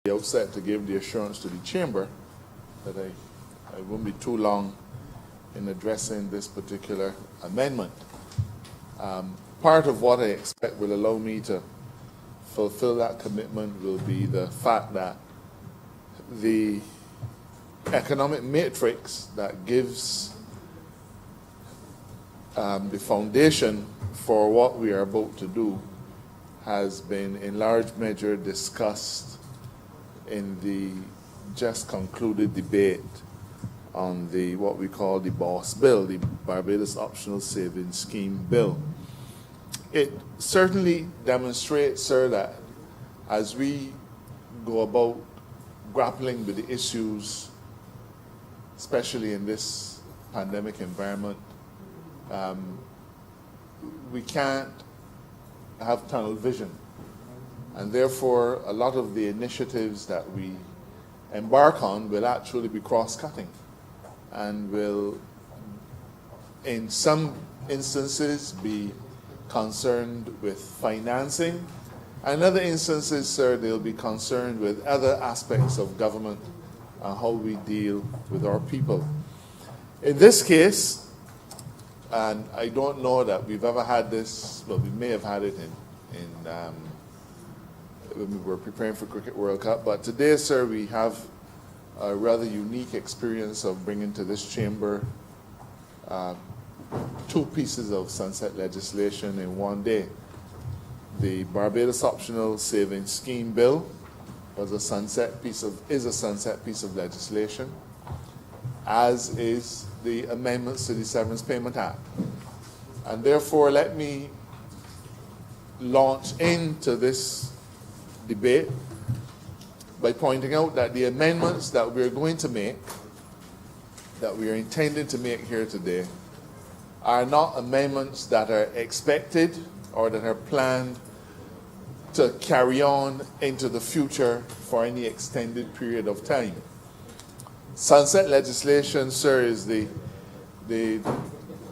the outset to give the assurance to the Chamber that I won't be too long in addressing this particular amendment. Part of what I expect will allow me to fulfill that commitment will be the fact that the economic matrix that gives the foundation for what we are about to do has been in large measure discussed in the just concluded debate on the what we call the BOSS bill, the Barbados Optional Savings Scheme bill. It certainly demonstrates, sir, that as we go about grappling with the issues, especially in this pandemic environment, we can't have tunnel vision. And therefore, a lot of the initiatives that we embark on will actually be cross-cutting and will, in some instances, be concerned with financing. In other instances, sir, they'll be concerned with other aspects of government and how we deal with our people. In this case, and I don't know that we've ever had this, but we may have had it when we were preparing for Cricket World Cup. But today, sir, we have a rather unique experience of bringing to this chamber two pieces of sunset legislation in one day. The Barbados Optional Savings Scheme bill is a sunset piece of legislation, as is the amendments to the Severance Payment Act. And therefore, let me launch into this debate by pointing out that the amendments that we're going to make, that we are intending to make here today, are not amendments that are expected or that are planned to carry on into the future for any extended period of time. Sunset legislation, sir, is the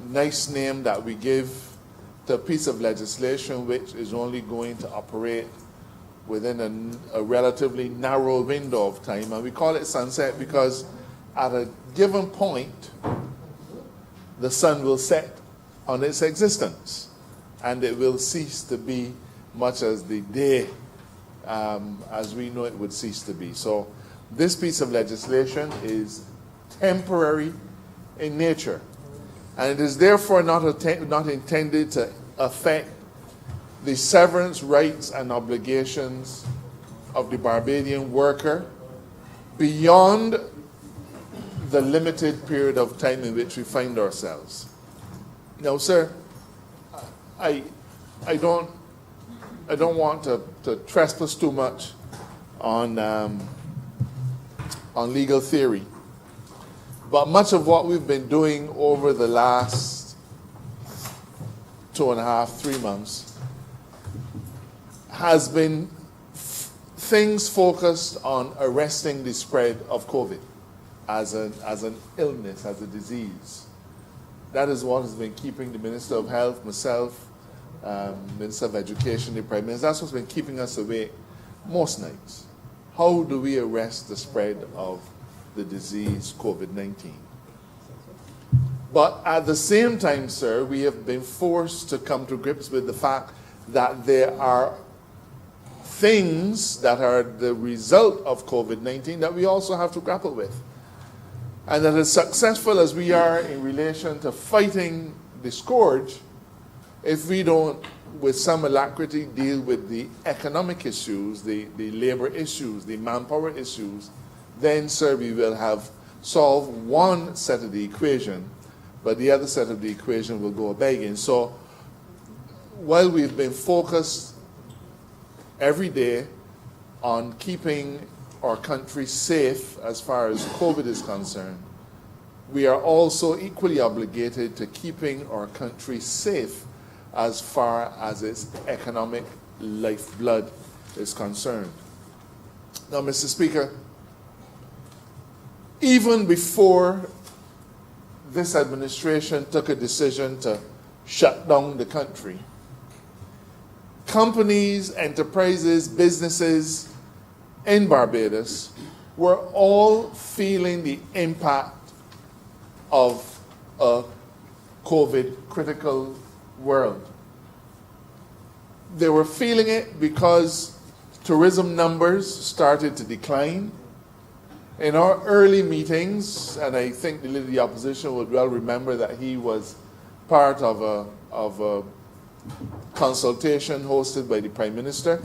nice name that we give to a piece of legislation which is only going to operate within a relatively narrow window of time. And we call it sunset because at a given point, the sun will set on its existence and it will cease to be much as the day as we know it would cease to be. So this piece of legislation is temporary in nature, and it is therefore not intended to affect the severance rights and obligations of the Barbadian worker beyond the limited period of time in which we find ourselves. Now, sir, I don't want to trespass too much on legal theory, but much of what we've been doing over the last 2.5, 3 months has been things focused on arresting the spread of COVID as an illness, as a disease. That is what has been keeping the Minister of Health, myself, Minister of Education, the Prime Minister, that's what's been keeping us awake most nights. How do we arrest the spread of the disease COVID-19? But at the same time, sir, we have been forced to come to grips with the fact that there are things that are the result of COVID-19 that we also have to grapple with. And that as successful as we are in relation to fighting the scourge, if we don't, with some alacrity, deal with the economic issues, the labor issues, the manpower issues, then, sir, we will have solved one set of the equation, but the other set of the equation will go a-begging. So while we've been focused every day on keeping our country safe as far as COVID is concerned, we are also equally obligated to keeping our country safe as far as its economic lifeblood is concerned. Now, Mr. Speaker, even before this administration took a decision to shut down the country, companies, enterprises, businesses in Barbados were all feeling the impact of a COVID critical world. They were feeling it because tourism numbers started to decline. In our early meetings, and I think the leader of the opposition would well remember that he was part of a consultation hosted by the Prime Minister,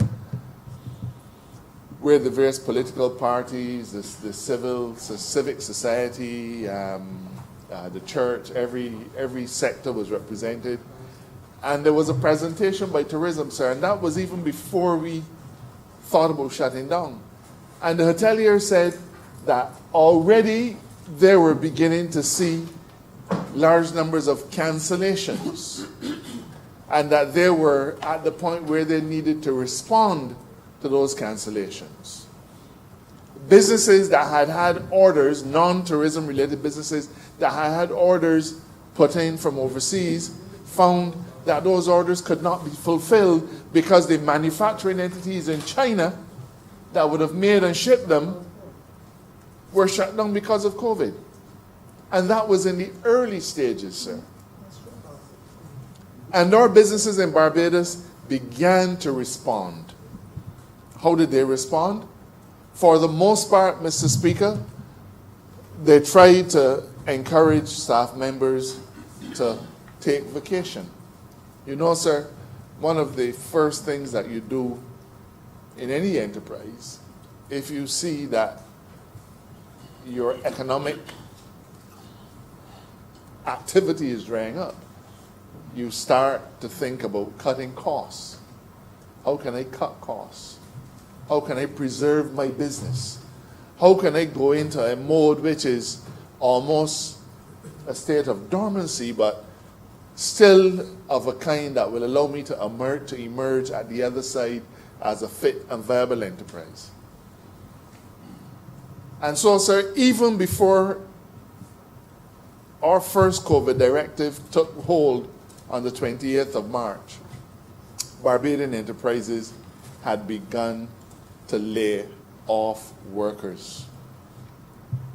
where the various political parties, the civic society, the church, every sector was represented. And there was a presentation by tourism, sir, and that was even before we thought about shutting down. And the hotelier said that already they were beginning to see large numbers of cancellations, and that they were at the point where they needed to respond to those cancellations. Businesses that had had orders, non-tourism related businesses that had orders put in from overseas, found that those orders could not be fulfilled because the manufacturing entities in China that would have made and shipped them were shut down because of COVID. And that was in the early stages, sir. And our businesses in Barbados began to respond. How did they respond? For the most part, Mr. Speaker, they tried to encourage staff members to take vacation. You know, sir, one of the first things that you do in any enterprise, if you see that your economic activity is drying up, you start to think about cutting costs. How can I cut costs? How can I preserve my business? How can I go into a mode which is almost a state of dormancy, but still of a kind that will allow me to emerge at the other side as a fit and viable enterprise? And so, sir, even before our first COVID directive took hold on the 28th of March, Barbadian enterprises had begun to lay off workers.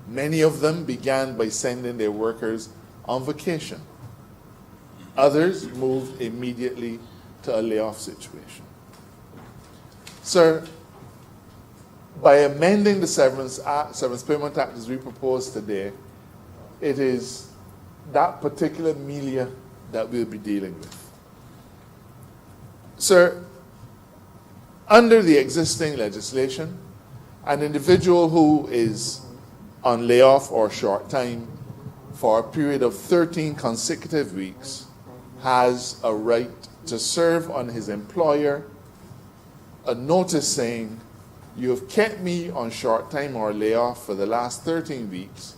Many of them began by sending their workers on vacation. Others moved immediately to a layoff situation. Sir, by amending the Severance Payment Act as we propose today, it is that particular milieu that we'll be dealing with. Sir, under the existing legislation, an individual who is on layoff or short time for a period of 13 consecutive weeks has a right to serve on his employer a notice saying, "You have kept me on short time or layoff for the last 13 weeks.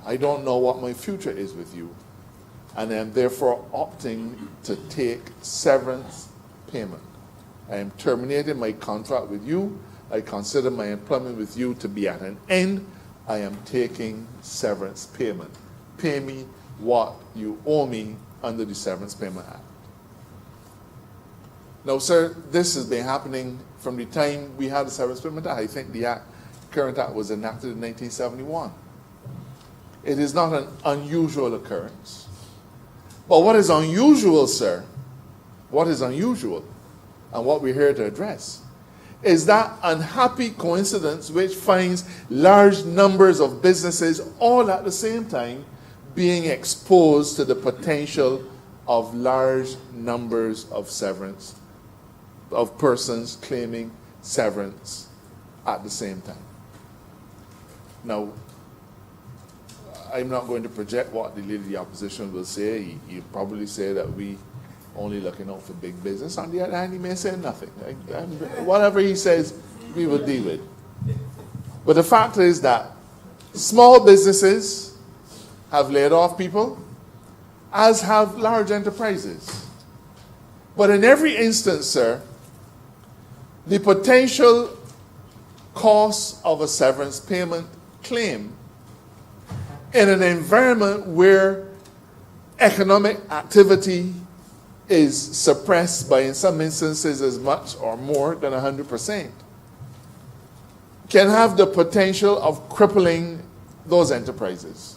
I don't know what my future is with you, and I am therefore opting to take severance payment. I am terminating my contract with you. I consider my employment with you to be at an end. I am taking severance payment. Pay me what you owe me under the Severance Payment Act." Now, sir, this has been happening from the time we had the Severance Payment Act. I think the current act was enacted in 1971. It is not an unusual occurrence. But what is unusual, sir, what is unusual, and what we're here to address, is that unhappy coincidence which finds large numbers of businesses all at the same time being exposed to the potential of large numbers of severance, of persons claiming severance at the same time. Now, I'm not going to project what the leader of the opposition will say. He'll probably say that we only looking out for big business. On the other hand, he may say nothing. Whatever he says, we will deal with. But the fact is that small businesses have laid off people, as have large enterprises. But in every instance, sir, the potential cost of a severance payment claim in an environment where economic activity is suppressed by, in some instances, as much or more than 100%, can have the potential of crippling those enterprises.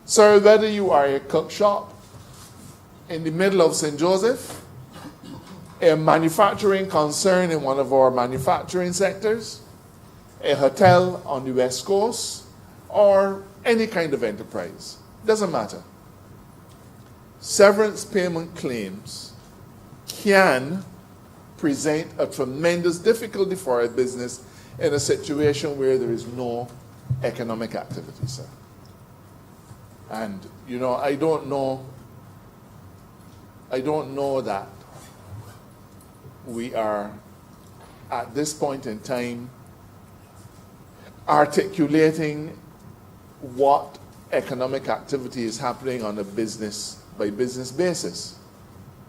So whether you are a cook shop in the middle of St. Joseph, a manufacturing concern in one of our manufacturing sectors, a hotel on the West Coast, or any kind of enterprise, doesn't matter. Severance payment claims can present a tremendous difficulty for a business in a situation where there is no economic activity, sir. And, you know, I don't know that we are, at this point in time, articulating what economic activity is happening on a business-by-business basis.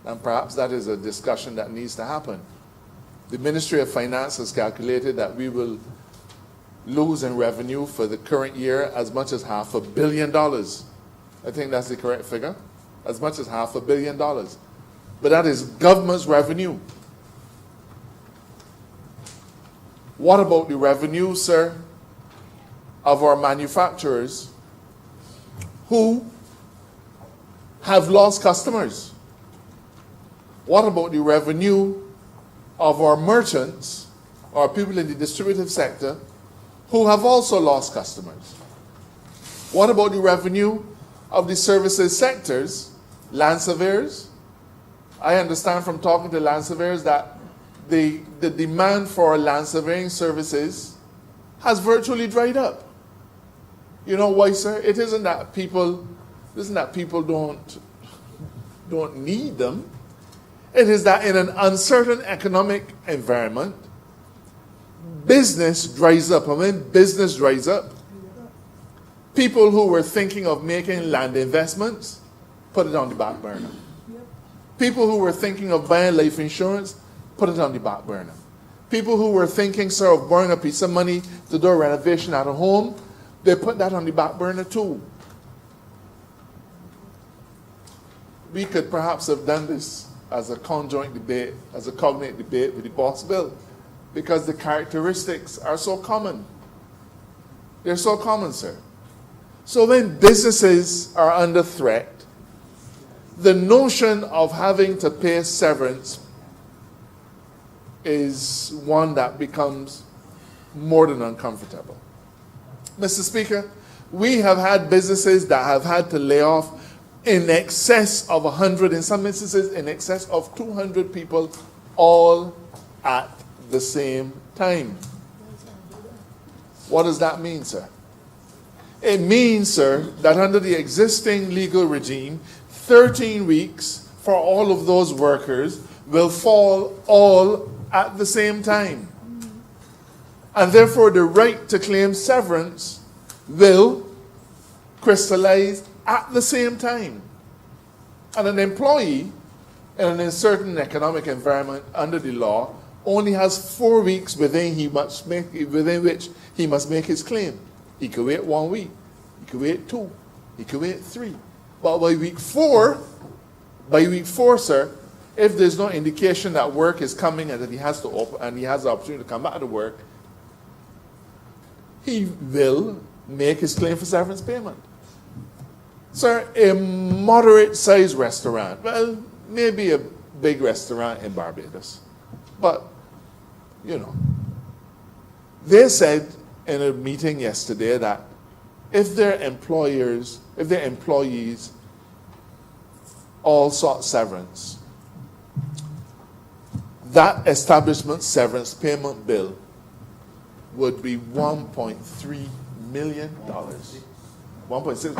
And perhaps that is a discussion that needs to happen. The Ministry of Finance has calculated that we will lose in revenue for the current year as much as $500 million. I think that's the correct figure. As much as $500 million. But that is government's revenue. What about the revenue, sir, of our manufacturers who have lost customers? What about the revenue of our merchants or people in the distributive sector who have also lost customers? What about the revenue of the services sectors, land surveyors? I understand from talking to land surveyors that the demand for land surveying services has virtually dried up. You know why, sir? It isn't that people don't need them. It is that in an uncertain economic environment, business dries up. And when business dries up, people who were thinking of making land investments put it on the back burner. People who were thinking of buying life insurance put it on the back burner. People who were thinking, sir, of borrowing a piece of money to do a renovation at a home, they put that on the back burner too. We could perhaps have done this as a conjoint debate, as a cognate debate with the boss bill, because the characteristics are so common. They're so common, sir. So when businesses are under threat, the notion of having to pay severance is one that becomes more than uncomfortable. Mr. Speaker, we have had businesses that have had to lay off in excess of 100, in some instances in excess of 200 people, all at the same time. What does that mean, sir? It means, sir, that under the existing legal regime, 13 weeks for all of those workers will fall all at the same time. And therefore, the right to claim severance will crystallize at the same time. And an employee in an uncertain economic environment under the law only has 4 weeks within which he must make his claim. He could wait 1 week, he could wait 2, he could wait 3. But by week 4, sir, if there's no indication that work is coming and that he has to open and he has the opportunity to come back to work, he will make his claim for severance payment. Sir, a moderate-sized restaurant, well, maybe a big restaurant in Barbados, but, you know, they said in a meeting yesterday that if their employees all sought severance, that establishment severance payment bill would be $1.3 million. 1.6,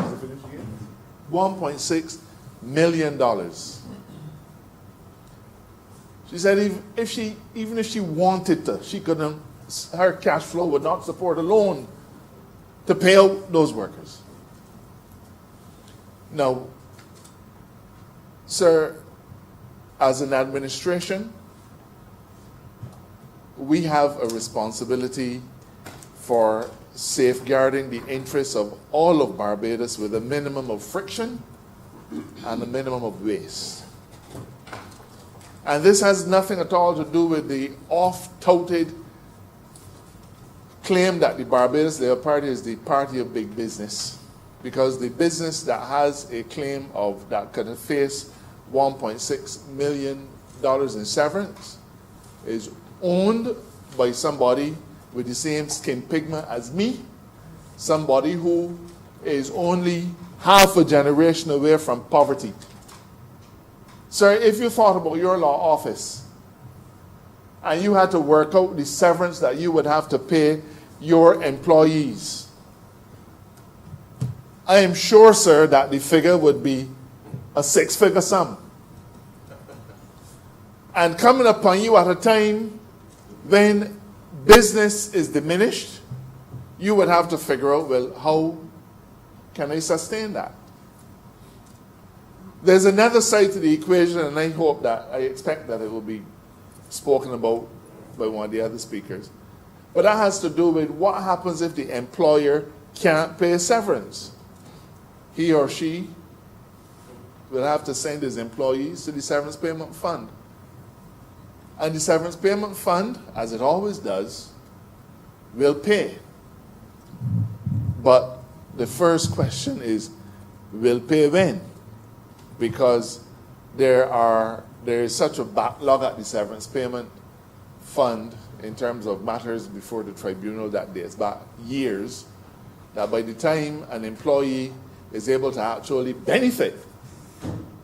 $1.6 million. She said even if she wanted to, she couldn't, her cash flow would not support a loan to pay out those workers. Now, sir, as an administration, we have a responsibility for safeguarding the interests of all of Barbados with a minimum of friction and a minimum of waste. And this has nothing at all to do with the oft-touted claim that the Barbados Labour Party is the party of big business, because the business that has a claim of that could face $1.6 million in severance is owned by somebody with the same skin pigment as me, somebody who is only half a generation away from poverty. Sir, if you thought about your law office and you had to work out the severance that you would have to pay your employees, I am sure, sir, that the figure would be a six-figure sum. And coming upon you at a time when business is diminished, you would have to figure out, well, how can I sustain that? There's another side to the equation, and I expect that it will be spoken about by one of the other speakers. But that has to do with what happens if the employer can't pay severance. He or she will have to send his employees to the severance payment fund. And the severance payment fund, as it always does, will pay. But the first question is, will pay when? Because there is such a backlog at the severance payment fund in terms of matters before the tribunal that dates back years, that by the time an employee is able to actually benefit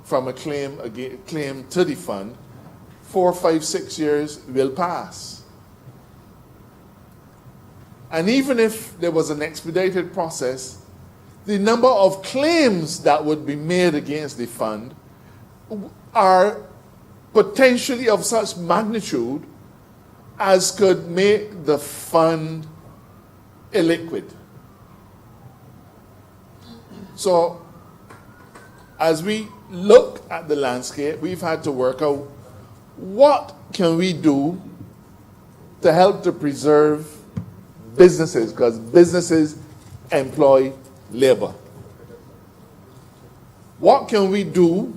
from a claim to the fund, 4, 5, 6 years will pass. And even if there was an expedited process, the number of claims that would be made against the fund are potentially of such magnitude as could make the fund illiquid. So, as we look at the landscape, we've had to work out what can we do to help to preserve businesses, because businesses employ labor. What can we do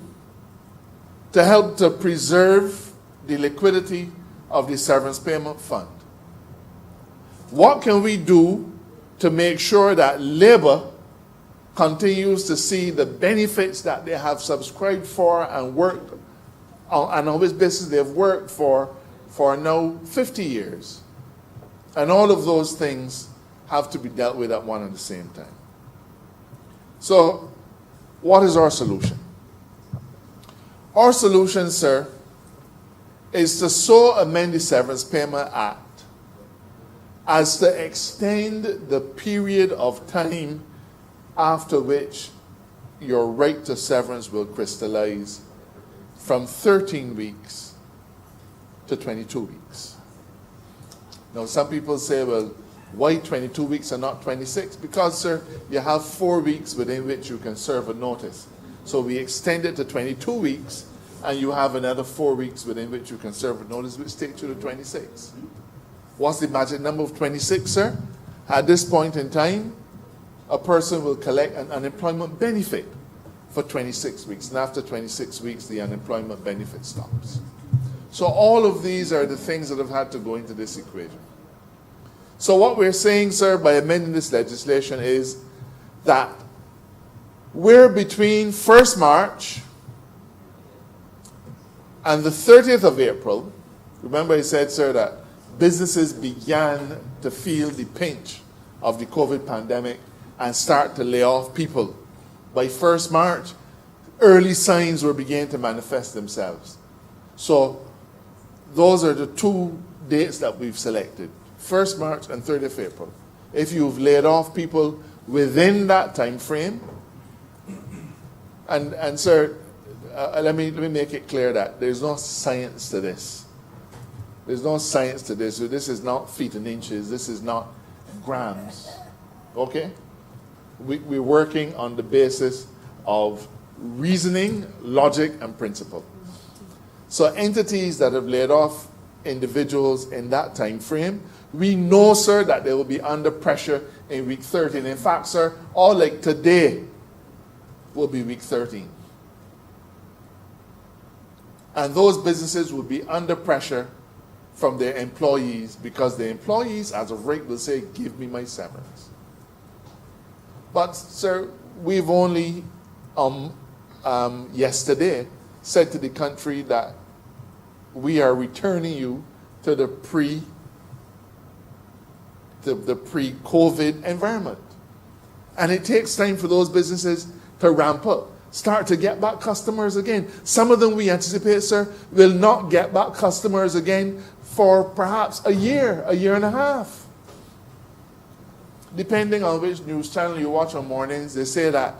to help to preserve the liquidity of the severance payment fund? What can we do to make sure that labor continues to see the benefits that they have subscribed for and worked on, and on which basis they've worked for now 50 years? And all of those things have to be dealt with at one and the same time. So, what is our solution? Our solution, sir, is to so amend the Severance Payment Act as to extend the period of time after which your right to severance will crystallize from 13 weeks to 22 weeks. Now, some people say, well, why 22 weeks and not 26? Because, sir, you have 4 weeks within which you can serve a notice. So we extend it to 22 weeks, and you have another 4 weeks within which you can serve a notice, which takes you to 26. What's the magic number of 26, sir? At this point in time, a person will collect an unemployment benefit for 26 weeks. And after 26 weeks, the unemployment benefit stops. So all of these are the things that have had to go into this equation. So what we're saying, sir, by amending this legislation is that we're between 1st March and the 30th of April. Remember I said, sir, that businesses began to feel the pinch of the COVID pandemic and start to lay off people. By 1st March, early signs were beginning to manifest themselves. So those are the 2 dates that we've selected, 1st March and 30th April. If you've laid off people within that time frame, and sir, let me make it clear that there's no science to this. There's no science to this. So this is not feet and inches. This is not grams. Okay? We're working on the basis of reasoning, logic, and principle. So entities that have laid off individuals in that time frame, we know, sir, that they will be under pressure in week 13. In fact, sir, all like today will be week 13. And those businesses will be under pressure from their employees, because the employees, as of right, will say, give me my severance. But, sir, we've only yesterday said to the country that we are returning you to the pre-COVID environment. And it takes time for those businesses to ramp up, start to get back customers again. Some of them, we anticipate, sir, will not get back customers again for perhaps a year and a half. Depending on which news channel you watch on mornings, they say that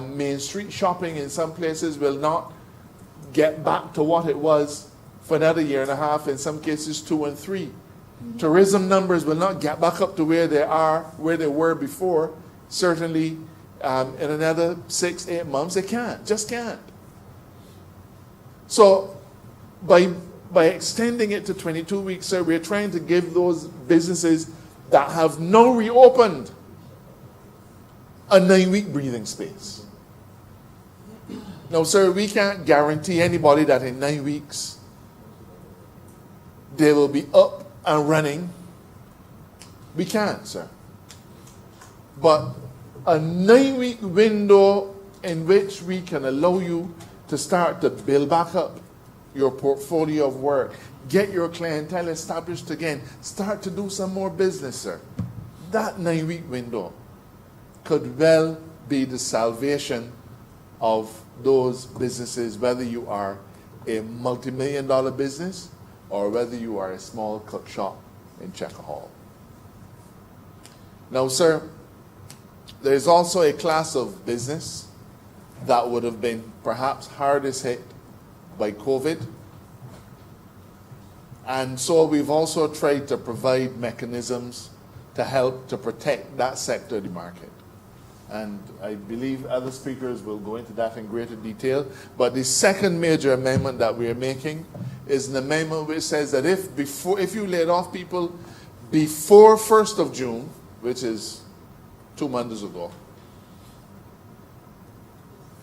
Main Street shopping in some places will not get back to what it was for another year and a half, in some cases 2 and 3. Tourism numbers will not get back up to where they were before. Certainly, in another 6-8 months, they just can't. So, by extending it to 22 weeks, sir, we're trying to give those businesses that have now reopened a 9-week breathing space. Now, sir, we can't guarantee anybody that in 9 weeks they will be up and running. We can't, sir. But a 9-week window in which we can allow you to start to build back up your portfolio of work, get your clientele established again, start to do some more business, sir. That 9-week window could well be the salvation of those businesses, whether you are a multi-million-dollar business or whether you are a small cook shop in Checker Hall. Now, sir, there is also a class of business that would have been perhaps hardest hit by COVID. And so we've also tried to provide mechanisms to help to protect that sector of the market. And I believe other speakers will go into that in greater detail. But the second major amendment that we are making is an amendment which says that if you laid off people before 1st of June, which is 2 months ago,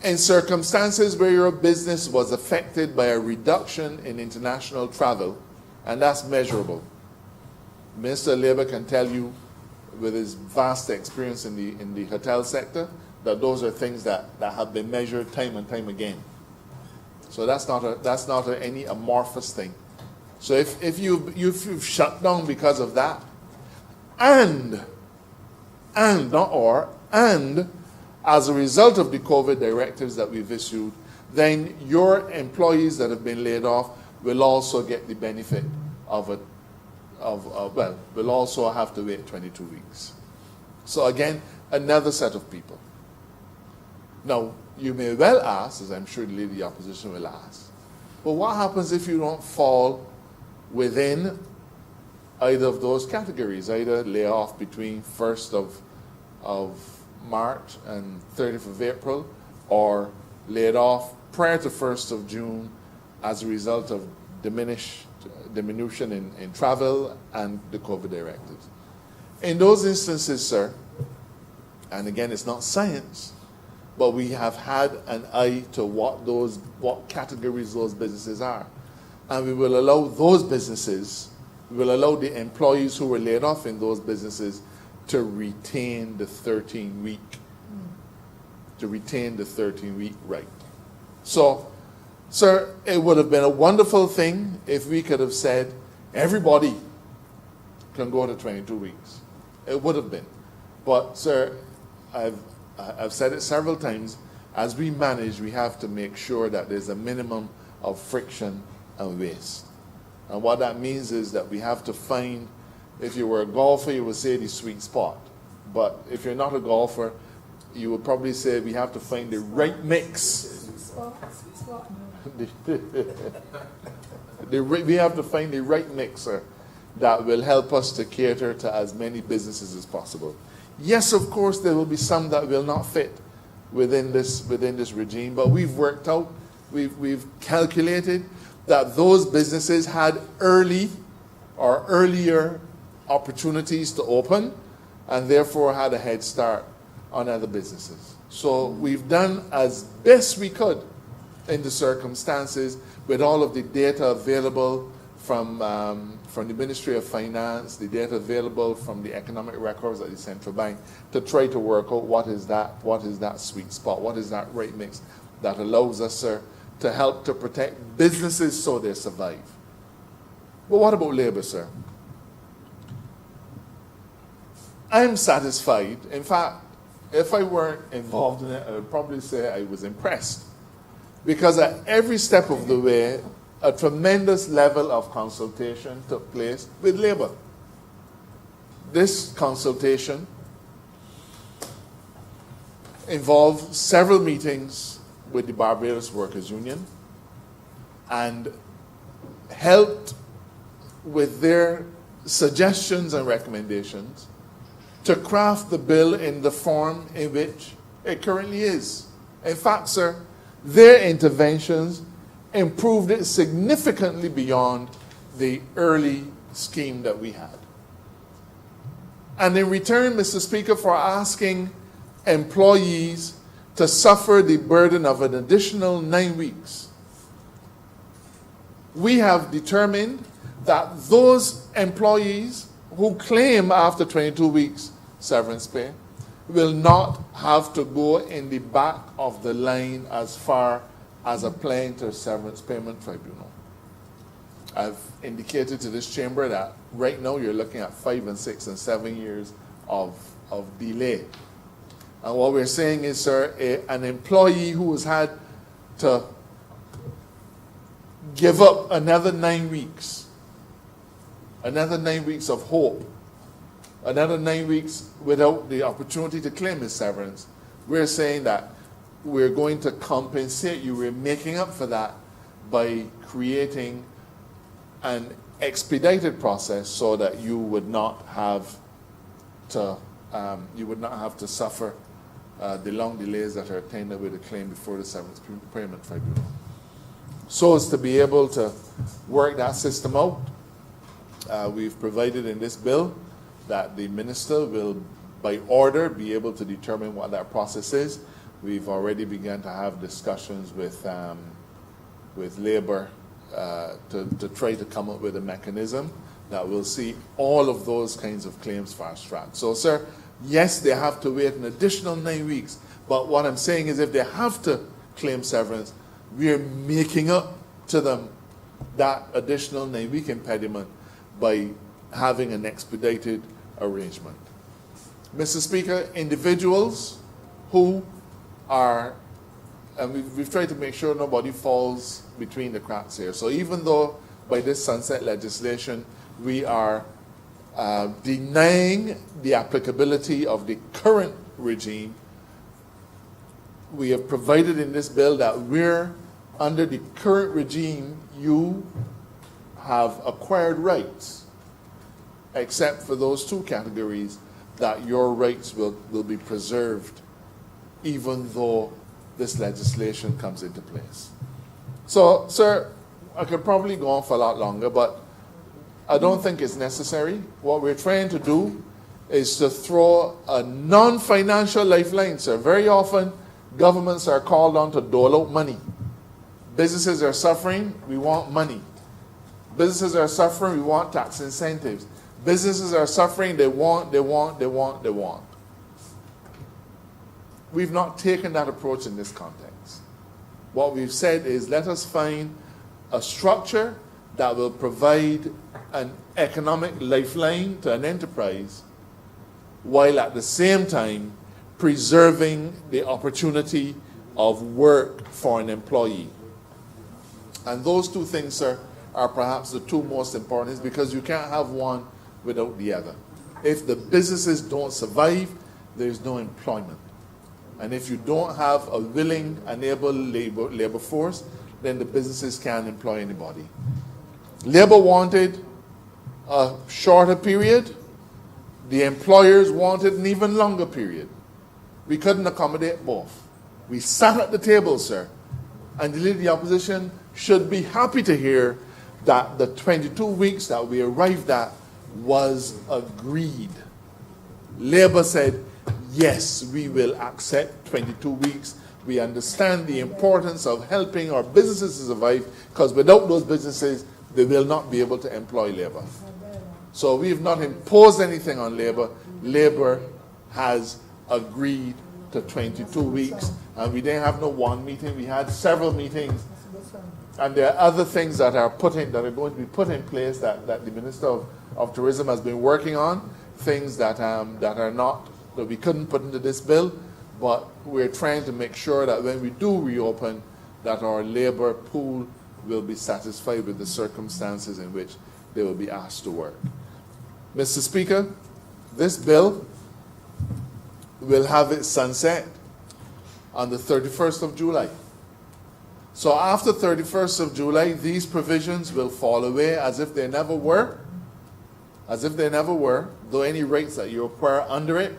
in circumstances where your business was affected by a reduction in international travel, and that's measurable. Minister of Labor can tell you, with his vast experience in the hotel sector, that those are things that have been measured time and time again. So that's not any amorphous thing. So if you've shut down because of that, and as a result of the COVID directives that we've issued, then your employees that have been laid off will also get the benefit of it. Will also have to wait 22 weeks. So again, another set of people. Now, you may well ask, as I'm sure the Leader of the Opposition will ask, well, what happens if you don't fall within either of those categories, either lay off between 1st of March and 30th of April, or laid off prior to 1st of June as a result of diminution in travel and the COVID directives? In those instances, sir, and again, it's not science, but we have had an eye to what categories those businesses are. And we will allow those businesses, we will allow the employees who were laid off in those businesses to retain the 13-week right. So, sir, it would have been a wonderful thing if we could have said everybody can go to 22 weeks. It would have been. But, sir, I've said it several times, as we manage, we have to make sure that there's a minimum of friction and waste. And what that means is that we have to find, if you were a golfer, you would say the sweet spot. But if you're not a golfer, you would probably say we have to find the right mix. We have to find the right mixer that will help us to cater to as many businesses as possible. Yes, of course, there will be some that will not fit within this regime, but we've worked out, we've calculated that those businesses had earlier opportunities to open, and therefore had a head start on other businesses. So we've done as best we could in the circumstances with all of the data available from the Ministry of Finance, the data available from the economic records at the central bank, to try to work out what is that sweet spot, what is that right mix that allows us, sir, to help to protect businesses so they survive. But what about labor, sir? I'm satisfied. In fact, if I weren't involved in it, I would probably say I was impressed. Because at every step of the way, a tremendous level of consultation took place with labor. This consultation involved several meetings with the Barbados Workers Union and helped with their suggestions and recommendations to craft the bill in the form in which it currently is. In fact, sir, their interventions improved it significantly beyond the early scheme that we had. And in return, Mr. Speaker, for asking employees to suffer the burden of an additional 9 weeks, we have determined that those employees who claim after 22 weeks severance pay will not have to go in the back of the line as far as applying to a severance payment tribunal. I've indicated to this chamber that right now you're looking at 5 and 6 and 7 years of delay. And what we're saying is, sir, an employee who has had to give up another 9 weeks, another 9 weeks of hope, another 9 weeks without the opportunity to claim his severance, we're saying that we're going to compensate you. We're making up for that by creating an expedited process so that you would not have to suffer the long delays that are attended with a claim before the severance payment tribunal. So as to be able to work that system out, we've provided in this bill that the minister will, by order, be able to determine what that process is. We've already begun to have discussions with labor to try to come up with a mechanism that will see all of those kinds of claims fast-tracked. So, sir, yes, they have to wait an additional 9 weeks, but what I'm saying is if they have to claim severance, we are making up to them that additional 9-week impediment by having an expedited arrangement. Mr. Speaker, individuals who are, and we've tried to make sure nobody falls between the cracks here. So even though by this sunset legislation we are denying the applicability of the current regime, we have provided in this bill that we're under the current regime, you have acquired rights, except for those two categories, that your rights will be preserved even though this legislation comes into place. So, sir, I could probably go on for a lot longer, but I don't think it's necessary. What we're trying to do is to throw a non-financial lifeline, sir. Very often, governments are called on to dole out money. Businesses are suffering, we want money. Businesses are suffering, we want tax incentives. Businesses are suffering, they want. We've not taken that approach in this context. What we've said is let us find a structure that will provide an economic lifeline to an enterprise while at the same time preserving the opportunity of work for an employee. And those two things, sir, are perhaps the two most important, because you can't have one without the other. If the businesses don't survive, there's no employment. And if you don't have a willing and able labor force, then the businesses can't employ anybody. Labor wanted a shorter period. The employers wanted an even longer period. We couldn't accommodate both. We sat at the table, sir, and the Leader of the Opposition should be happy to hear that the 22 weeks that we arrived at was agreed. Labor said, yes, we will accept 22 weeks. We understand the importance of helping our businesses to survive, because without those businesses, they will not be able to employ labor. So we've not imposed anything on labor. Labor has agreed to 22 weeks, and we didn't have no one meeting. We had several meetings, and there are other things that are going to be put in place that the Minister of Tourism has been working on. Things that we couldn't put into this bill, but we're trying to make sure that when we do reopen, that our labor pool will be satisfied with the circumstances in which they will be asked to work. Mr. Speaker, this bill will have its sunset on the 31st of July. So after 31st of July, these provisions will fall away as if they never were. As if they never were, though any rights that you acquire under it,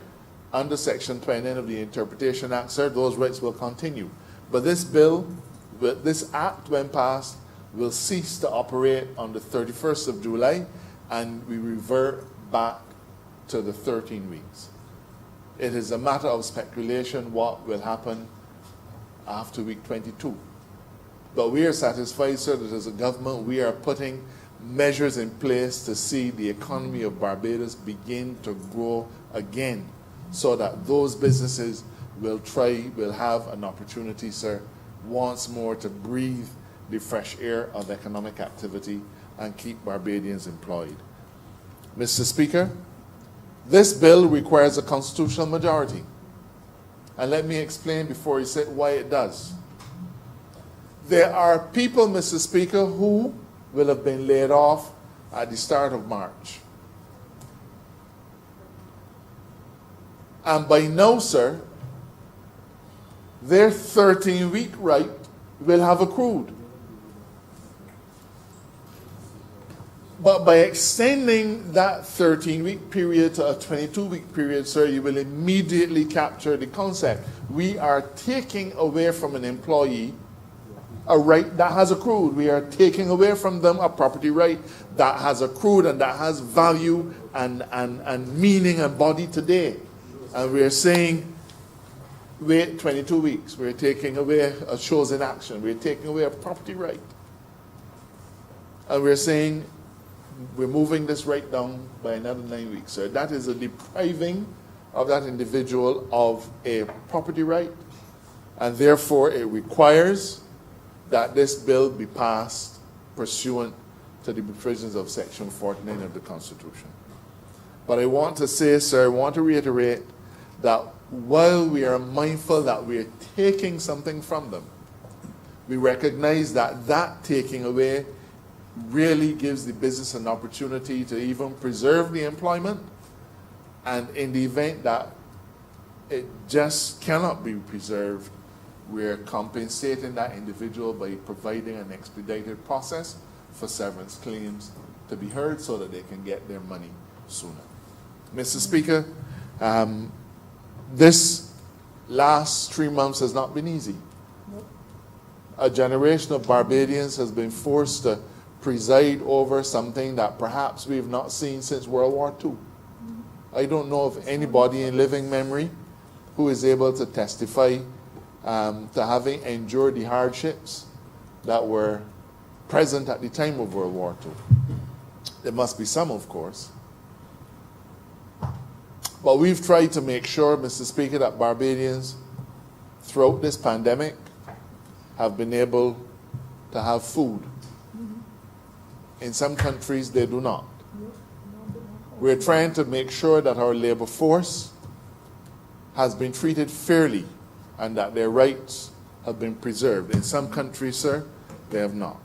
under Section 29 of the Interpretation Act, sir, those rights will continue. But this bill, this act, when passed, will cease to operate on the 31st of July, and we revert back to the 13 weeks. It is a matter of speculation what will happen after week 22. But we are satisfied, sir, that as a government we are putting measures in place to see the economy of Barbados begin to grow again, so that those businesses will have an opportunity, sir, once more to breathe the fresh air of economic activity and keep Barbadians employed. Mr. Speaker, this bill requires a constitutional majority. And let me explain before you say why it does. There are people, Mr. Speaker, who will have been laid off at the start of March. And by now, sir, their 13-week right will have accrued. But by extending that 13-week period to a 22-week period, sir, you will immediately capture the concept. We are taking away from an employee a right that has accrued. We are taking away from them a property right that has accrued and that has value and meaning and body today. And we are saying, wait 22 weeks. We're taking away a chosen action. We're taking away a property right. And we're saying, we're moving this right down by another 9 weeks. So that is a depriving of that individual of a property right. And therefore, it requires that this bill be passed pursuant to the provisions of Section 49 of the Constitution. But I want to say, sir, I want to reiterate that while we are mindful that we are taking something from them, we recognize that that taking away really gives the business an opportunity to even preserve the employment, and in the event that it just cannot be preserved, we're compensating that individual by providing an expedited process for severance claims to be heard so that they can get their money sooner. Mr. Speaker, this last 3 months has not been easy. A generation of Barbadians has been forced to preside over something that perhaps we've not seen since World War II. I don't know of anybody in living memory who is able to testify to having endured the hardships that were present at the time of World War II. There must be some, of course. But we've tried to make sure, Mr. Speaker, that Barbadians throughout this pandemic have been able to have food. In some countries, they do not. We're trying to make sure that our labor force has been treated fairly and that their rights have been preserved. In some countries, sir, they have not.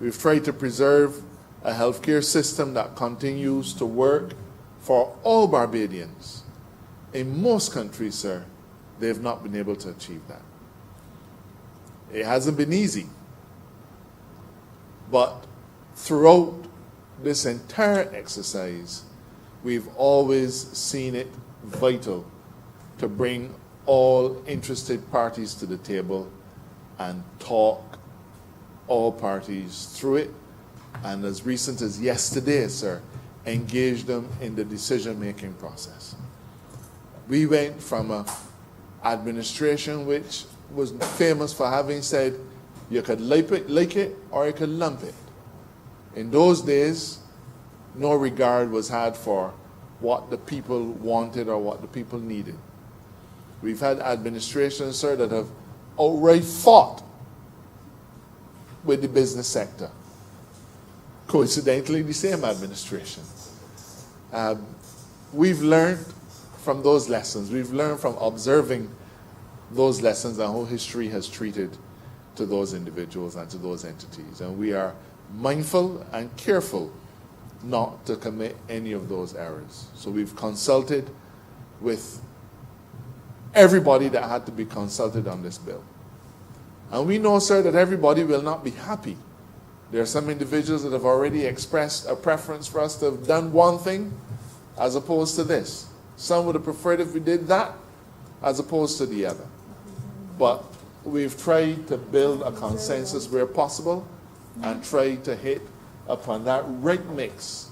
We've tried to preserve a healthcare system that continues to work for all Barbadians. In most countries, sir, they have not been able to achieve that. It hasn't been easy. But throughout this entire exercise, we've always seen it vital to bring all interested parties to the table and talk all parties through it. And as recent as yesterday, sir, engage them in the decision-making process. We went from an administration which was famous for having said, you could like it or you could lump it. In those days, no regard was had for what the people wanted or what the people needed. We've had administrations, sir, that have outright fought with the business sector. Coincidentally, the same administration. We've learned from those lessons. We've learned from observing those lessons and how history has treated to those individuals and to those entities. And we are mindful and careful not to commit any of those errors. So we've consulted with everybody that had to be consulted on this bill. And we know, sir, that everybody will not be happy. There are some individuals that have already expressed a preference for us to have done one thing as opposed to this. Some would have preferred if we did that as opposed to the other. But we've tried to build a consensus where possible and try to hit upon that right mix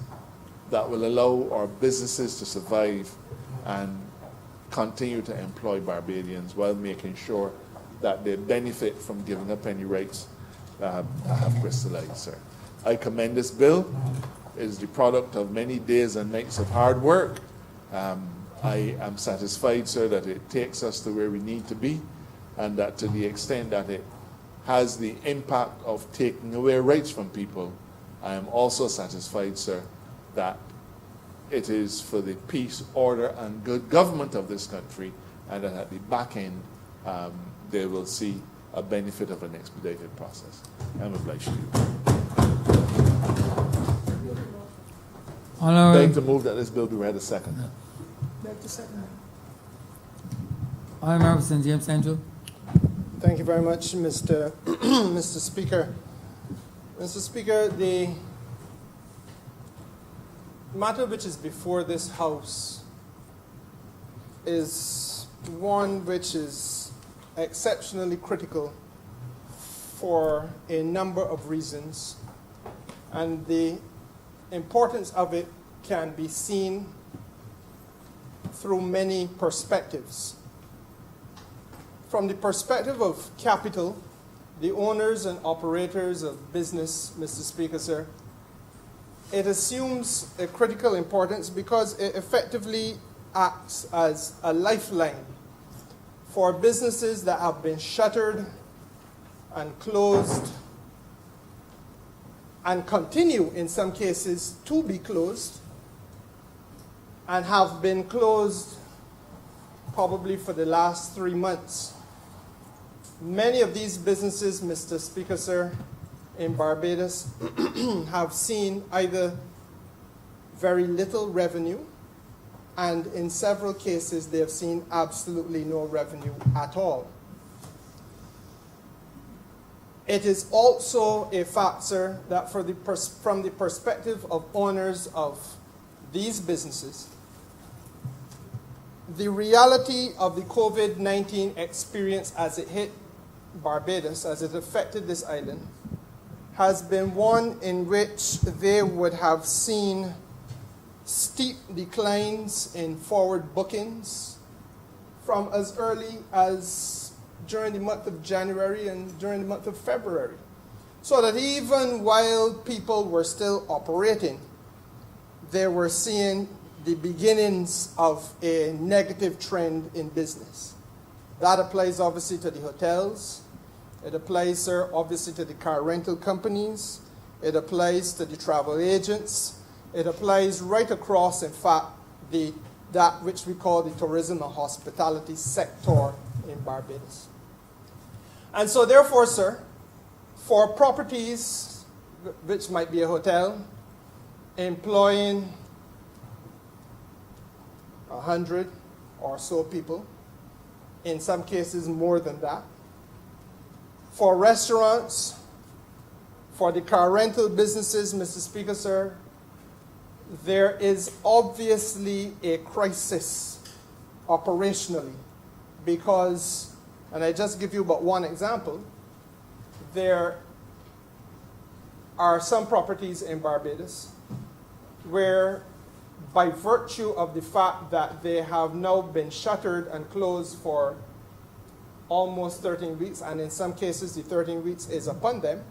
that will allow our businesses to survive and continue to employ Barbadians while making sure that they benefit from giving up any rights that have crystallized, sir. I commend this bill. It is the product of many days and nights of hard work. I am satisfied, sir, that it takes us to where we need to be, and that to the extent that it has the impact of taking away rights from people, I am also satisfied, sir, that it is for the peace, order, and good government of this country, and that at the back end, they will see a benefit of an expedited process. I'm obliged to you. I'd like to move that this bill be read a second. Honourable St. James Central. Thank you very much, Mr. Mr. Speaker. Mr. Speaker, the matter which is before this House is one which is exceptionally critical for a number of reasons, and the importance of it can be seen through many perspectives. From the perspective of capital, the owners and operators of business, Mr. Speaker, sir, it assumes a critical importance because it effectively acts as a lifeline for businesses that have been shuttered and closed and continue in some cases to be closed and have been closed probably for the last 3 months. Many of these businesses, Mr. Speaker, sir, in Barbados have seen either very little revenue, and in several cases they have seen absolutely no revenue at all. It is also a fact, sir, that from the perspective of owners of these businesses, the reality of the COVID-19 experience as it hit Barbados, as it affected this island, has been one in which they would have seen steep declines in forward bookings from as early as during the month of January and during the month of February. So that even while people were still operating, they were seeing the beginnings of a negative trend in business. That applies obviously to the hotels. It applies, sir, obviously to the car rental companies. It applies to the travel agents. It applies right across, in fact, that which we call the tourism and hospitality sector in Barbados. And so therefore, sir, for properties which might be a hotel, employing 100 or so people, in some cases more than that. For restaurants, for the car rental businesses, Mr. Speaker, sir, there is obviously a crisis operationally because, and I just give you but one example, there are some properties in Barbados where, by virtue of the fact that they have now been shuttered and closed for almost 13 weeks, and in some cases the 13 weeks is upon them,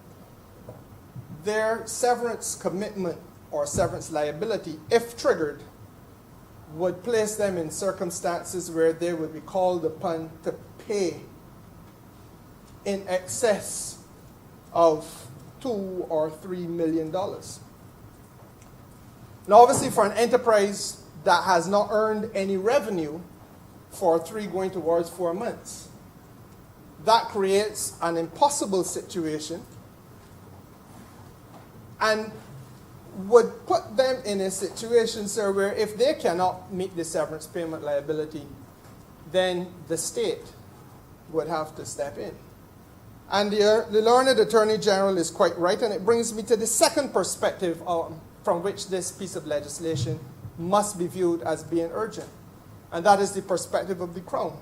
their severance commitment or severance liability, if triggered, would place them in circumstances where they would be called upon to pay in excess of $2 or $3 million. Now, obviously, for an enterprise that has not earned any revenue for 3 going towards 4 months, that creates an impossible situation and would put them in a situation, sir, where if they cannot meet the severance payment liability, then the state would have to step in. And the learned Attorney General is quite right, and it brings me to the second perspective from which this piece of legislation must be viewed as being urgent, and that is the perspective of the Crown.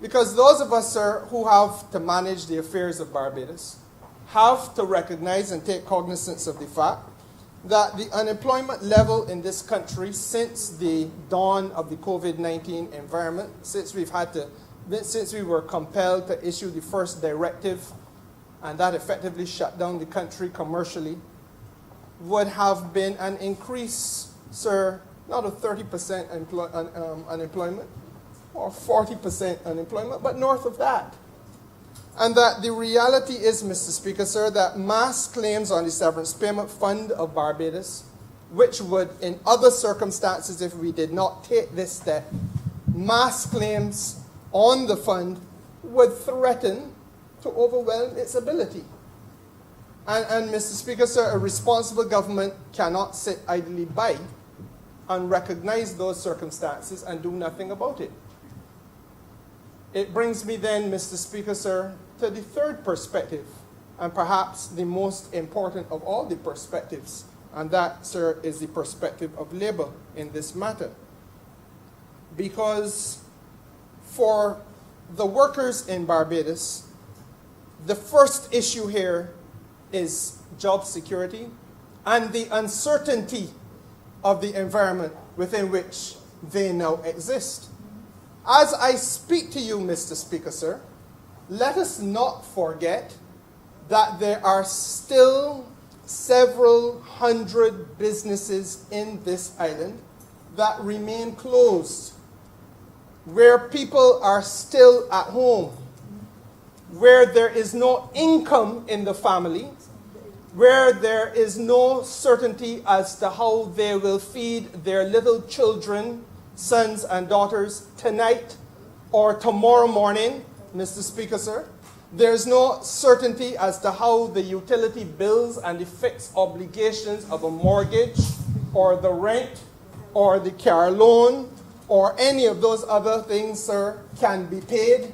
Because those of us, sir, who have to manage the affairs of Barbados have to recognize and take cognizance of the fact that the unemployment level in this country since the dawn of the COVID-19 environment, since we were compelled to issue the first directive, and that effectively shut down the country commercially, would have been an increase, sir, not of 30% unemployment or 40% unemployment, but north of that. And that the reality is, Mr. Speaker, sir, that mass claims on the Severance Payment Fund of Barbados, which would, in other circumstances, if we did not take this step, mass claims on the fund would threaten to overwhelm its ability. And Mr. Speaker, sir, a responsible government cannot sit idly by and recognize those circumstances and do nothing about it. It brings me then, Mr. Speaker, sir, to the third perspective, and perhaps the most important of all the perspectives, and that, sir, is the perspective of Labour in this matter. Because for the workers in Barbados, the first issue here is job security and the uncertainty of the environment within which they now exist. As I speak to you, Mr. Speaker, sir, let us not forget that there are still several hundred businesses in this island that remain closed, where people are still at home, where there is no income in the family, where there is no certainty as to how they will feed their little children, sons and daughters, tonight or tomorrow morning, Mr. Speaker, sir. There's no certainty as to how the utility bills and the fixed obligations of a mortgage or the rent or the car loan or any of those other things, sir, can be paid.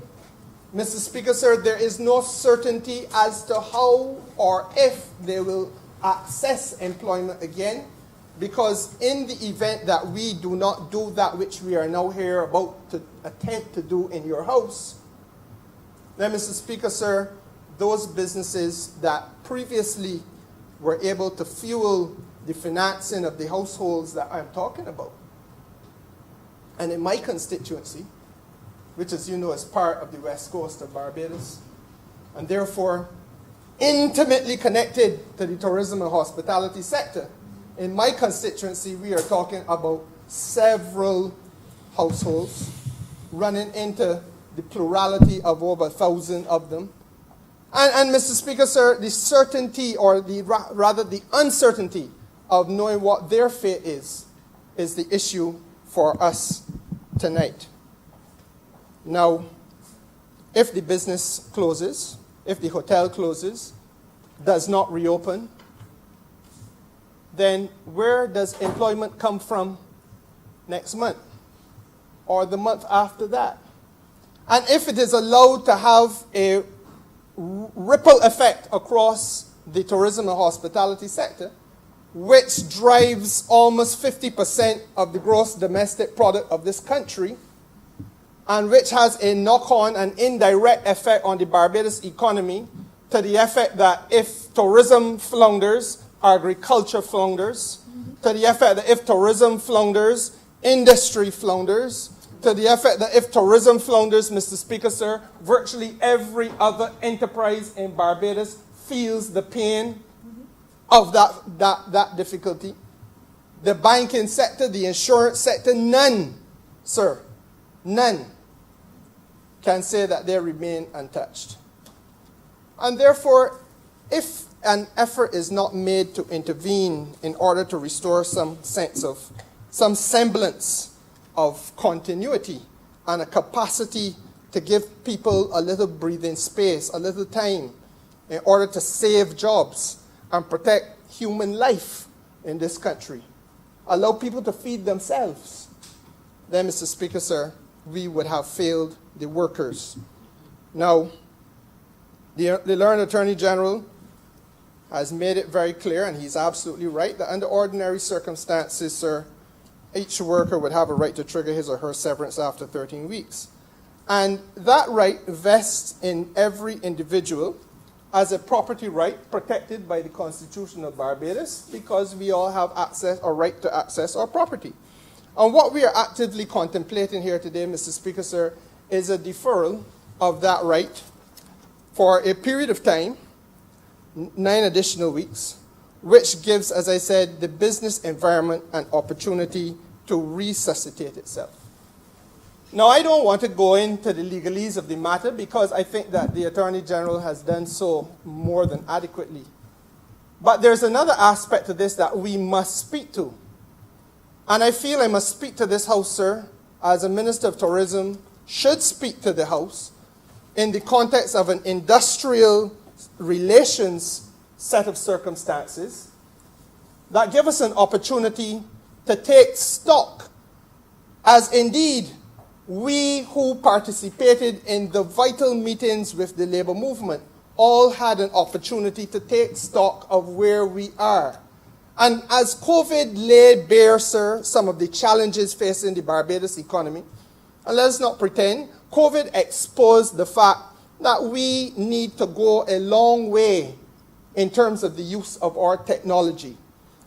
Mr. Speaker, sir, there is no certainty as to how or if they will access employment again, because in the event that we do not do that which we are now here about to attempt to do in your house, then, Mr. Speaker, sir, those businesses that previously were able to fuel the financing of the households that I'm talking about, and in my constituency, which, as you know, is part of the west coast of Barbados, and therefore intimately connected to the tourism and hospitality sector. In my constituency, we are talking about several households running into the plurality of over 1,000 of them. And Mr. Speaker, sir, the certainty, or rather the uncertainty of knowing what their fate is the issue for us tonight. Now, if the business closes, if the hotel closes, does not reopen, then where does employment come from next month or the month after that? And if it is allowed to have a ripple effect across the tourism and hospitality sector, which drives almost 50% of the gross domestic product of this country, and which has a knock-on and indirect effect on the Barbados economy, to the effect that if tourism flounders, agriculture flounders, to the effect that if tourism flounders, industry flounders, to the effect that if tourism flounders, Mr. Speaker, sir, virtually every other enterprise in Barbados feels the pain. of that difficulty. The banking sector, the insurance sector, none, sir, none can say that they remain untouched. And therefore, if an effort is not made to intervene in order to restore some semblance of continuity and a capacity to give people a little breathing space, a little time, in order to save jobs and protect human life in this country, allow people to feed themselves, then, Mr. Speaker, sir, we would have failed the workers. Now, the Learned Attorney General has made it very clear, and he's absolutely right, that under ordinary circumstances, sir, each worker would have a right to trigger his or her severance after 13 weeks. And that right vests in every individual as a property right protected by the Constitution of Barbados, because we all have access or right to access our property. And what we are actively contemplating here today, Mr. Speaker, sir, is a deferral of that right for a period of time, 9 additional weeks, which gives, as I said, the business environment an opportunity to resuscitate itself. Now, I don't want to go into the legalese of the matter because I think that the Attorney General has done so more than adequately. But there's another aspect to this that we must speak to. And I feel I must speak to this House, sir, as a Minister of Tourism should speak to the House in the context of an industrial relations set of circumstances that give us an opportunity to take stock, as indeed we who participated in the vital meetings with the labor movement all had an opportunity to take stock of where we are. And as COVID laid bare, sir, some of the challenges facing the Barbados economy, and let's not pretend, COVID exposed the fact that we need to go a long way in terms of the use of our technology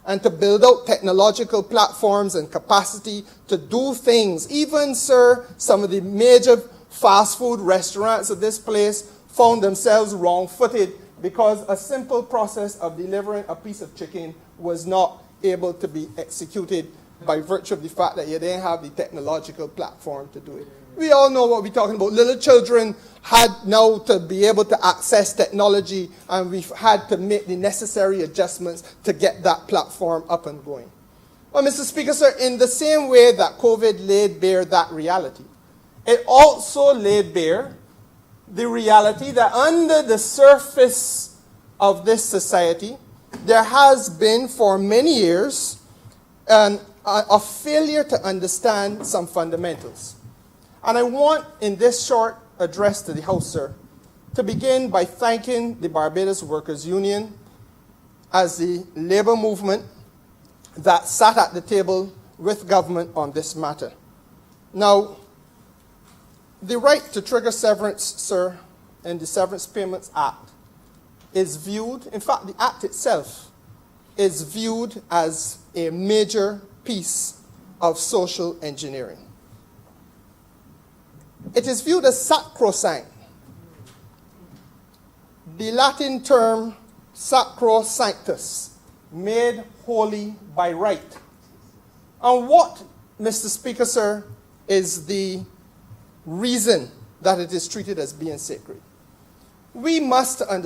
and to build out technological platforms and capacity to do things. Even, sir, some of the major fast food restaurants of this place found themselves wrong-footed because a simple process of delivering a piece of chicken was not able to be executed by virtue of the fact that you didn't have the technological platform to do it. We all know what we're talking about. Little children had now to be able to access technology, and we've had to make the necessary adjustments to get that platform up and going. Well, Mr. Speaker, sir, in the same way that COVID laid bare that reality, it also laid bare the reality that under the surface of this society, there has been for many years a failure to understand some fundamentals. And I want, in this short address to the House, sir, to begin by thanking the Barbados Workers' Union as the labor movement that sat at the table with government on this matter. Now, the right to trigger severance, sir, in the Severance Payments Act is viewed, in fact, the Act itself is viewed as a major piece of social engineering. It is viewed as sacrosanct. The Latin term sacro sanctus, made holy by right. And what, Mr. Speaker, sir, is the reason that it is treated as being sacred? We must understand